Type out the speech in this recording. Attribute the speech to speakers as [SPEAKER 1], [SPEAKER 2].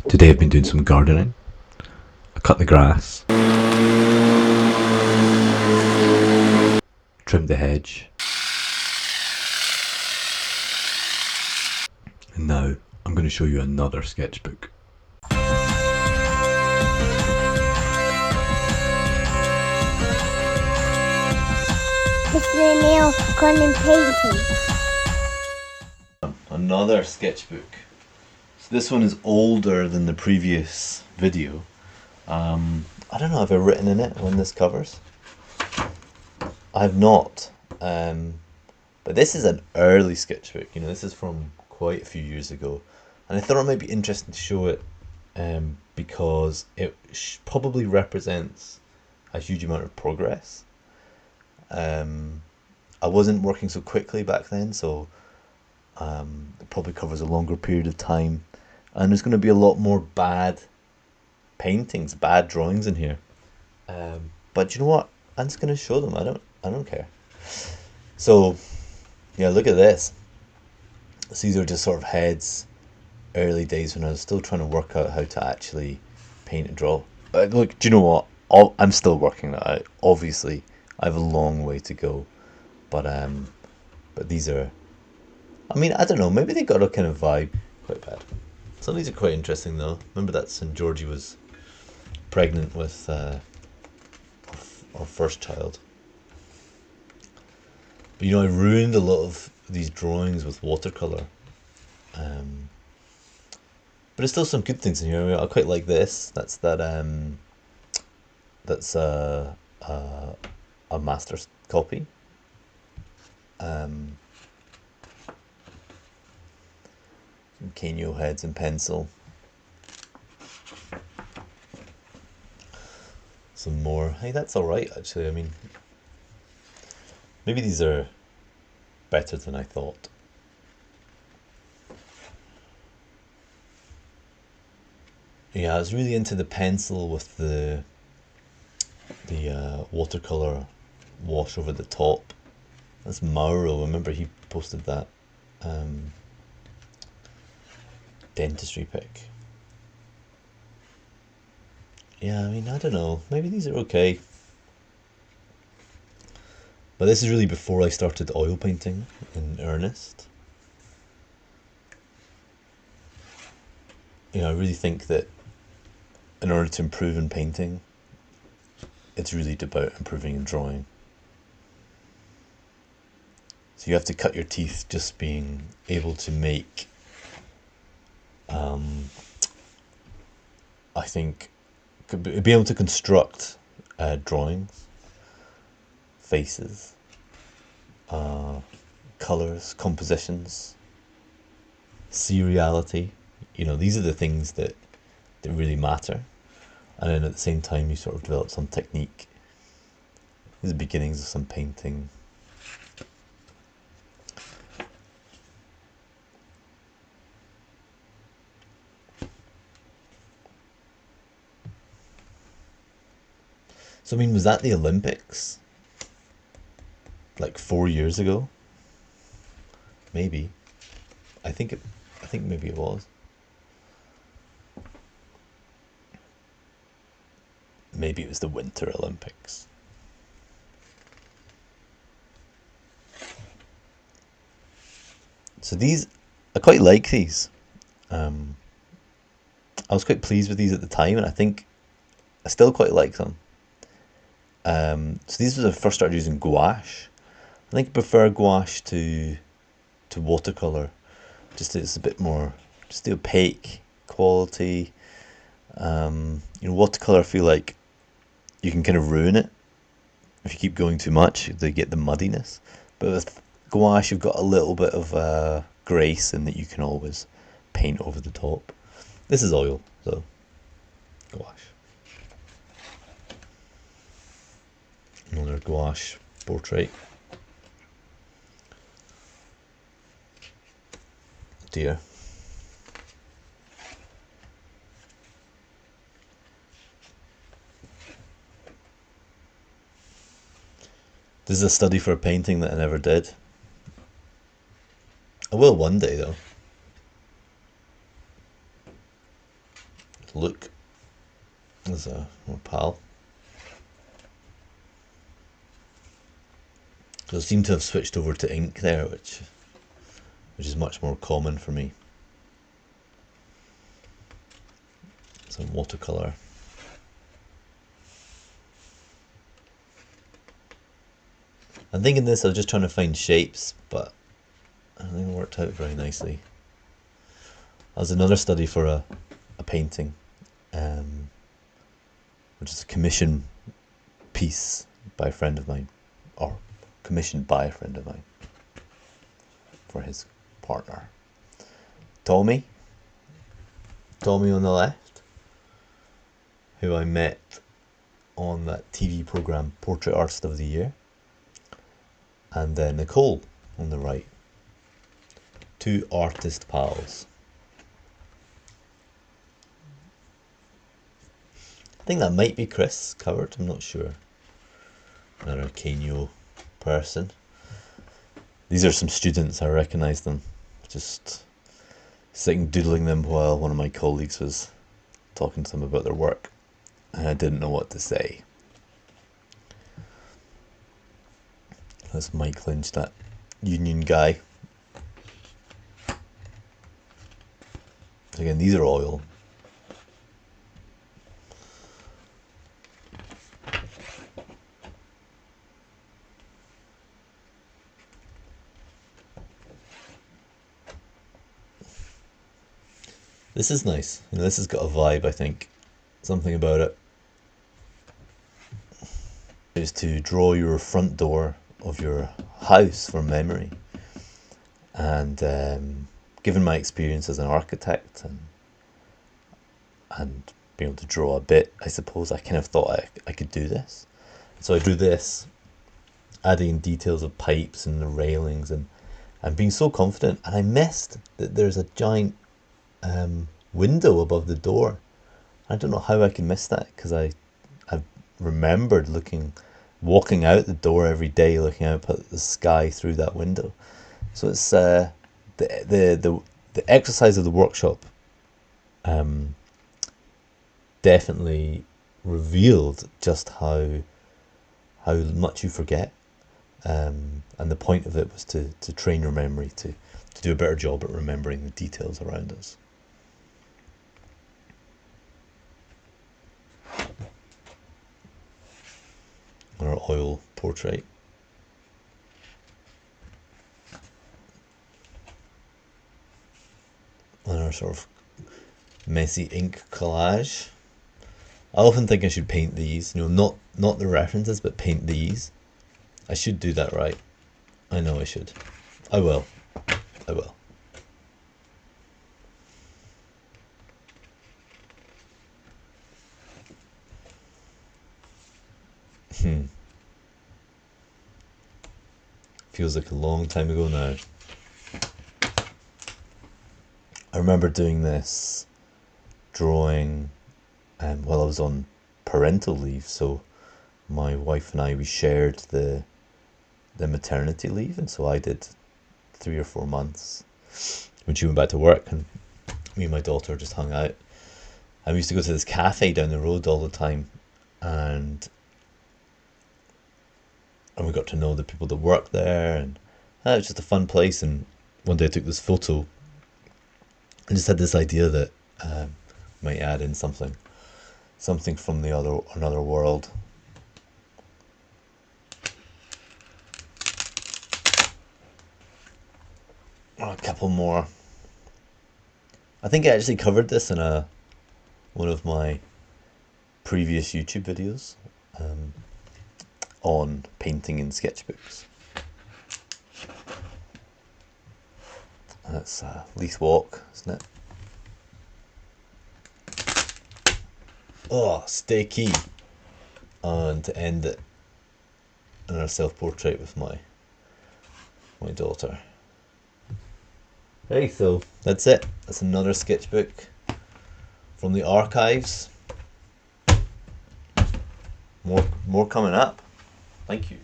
[SPEAKER 1] Today I've been doing some gardening. I cut the grass, trimmed the hedge, and now I'm going to show you another sketchbook.
[SPEAKER 2] It's the nail gun painting.
[SPEAKER 3] Another sketchbook. So this one is older than the previous video. I don't know if I've written in it when this covers. I have not. But this is an early sketchbook. You know, this is from quite a few years ago, and I thought it might be interesting to show it because it probably represents a huge amount of progress. I wasn't working so quickly back then, so it probably covers a longer period of time, and there's going to be a lot more bad paintings, bad drawings in here. But you know what? I'm just going to show them. I don't care. So, yeah, look at this. So these are just sort of heads, early days when I was still trying to work out how to actually paint and draw. But look, do you know what? I'm still working that out. Obviously, I have a long way to go. But these are, I mean, I don't know, maybe they got a kind of vibe. Quite bad. Some of these are quite interesting though. Remember that St. Georgie was pregnant with our first child. But you know, I ruined a lot of these drawings with watercolour. But there's still some good things in here. I mean, I quite like this. That's a master's copy. Some Kenyo heads in pencil. Some more. Hey, that's alright actually. I mean, maybe these are better than I thought. Yeah, I was really into the pencil with the watercolor wash over the top. That's Mauro. Remember he posted that dentistry pic. Yeah, I mean, I don't know. Maybe these are okay. But this is really before I started oil painting in earnest. You know, I really think that in order to improve in painting, it's really about improving in drawing. So you have to cut your teeth just being able to make, I think, be able to construct drawings, faces, colours, compositions, seriality. You know, these are the things that really matter. And then at the same time you sort of develop some technique. These are the beginnings of some painting. So I mean, was that the Olympics? Like 4 years ago? Maybe. I think maybe it was. Maybe it was the Winter Olympics. So these, I quite like these. I was quite pleased with these at the time, and I think I still quite like them. So these was I first started using gouache. I think I prefer gouache to watercolor. Just it's a bit more, just the opaque quality. You know, watercolor I feel like you can kind of ruin it if you keep going too much. They get the muddiness. But with gouache, you've got a little bit of grace in that you can always paint over the top. This is oil, so gouache. Another gouache portrait. Deer. This is a study for a painting that I never did. I will one day though. look. There's a more pal. So I seem to have switched over to ink there, which is much more common for me. Some watercolour. I'm thinking this, I was just trying to find shapes, but I don't think it worked out very nicely. That was another study for a painting, which is a commission piece by a friend of mine, or commissioned by a friend of mine for his partner. Tommy on the left, who I met on that TV programme Portrait Artist of the Year, and then Nicole on the right. Two artist pals. I think that might be Chris covered, I'm not sure. Another Kenyo person. These are some students, I recognise them. Just sitting doodling them while one of my colleagues was talking to them about their work, and I didn't know what to say. That's Mike Lynch, that union guy. Again, these are oil. This is nice. You know, this has got a vibe, I think. Something about it. Is to draw your front door of your house from memory. And given my experience as an architect and being able to draw a bit, I suppose I kind of thought I could do this. So I drew this, adding details of pipes and the railings and being so confident. And I missed that there's a giant window above the door. I don't know how I can miss that, because I remembered walking out the door every day, looking out at the sky through that window. So it's the exercise of the workshop definitely revealed just how much you forget, and the point of it was to train your memory to do a better job at remembering the details around us. Our oil portrait. And our sort of messy ink collage. I often think I should paint these, not the references, but paint these. I should do that right. I know I should. I will. Feels like a long time ago now. I remember doing this drawing while I was on parental leave, so my wife and I, we shared the maternity leave, and so I did 3 or 4 months when she went back to work, and me and my daughter just hung out. And we used to go to this cafe down the road all the time, and we got to know the people that worked there, and it was just a fun place. And one day I took this photo and just had this idea that might add in something from another world. A couple more. I think I actually covered this in one of my previous YouTube videos on painting in sketchbooks. That's Leith Walk, isn't it? Oh, stay key. And to end it in a self-portrait with my daughter. Hey, so that's it. That's another sketchbook from the archives. More coming up. Thank you.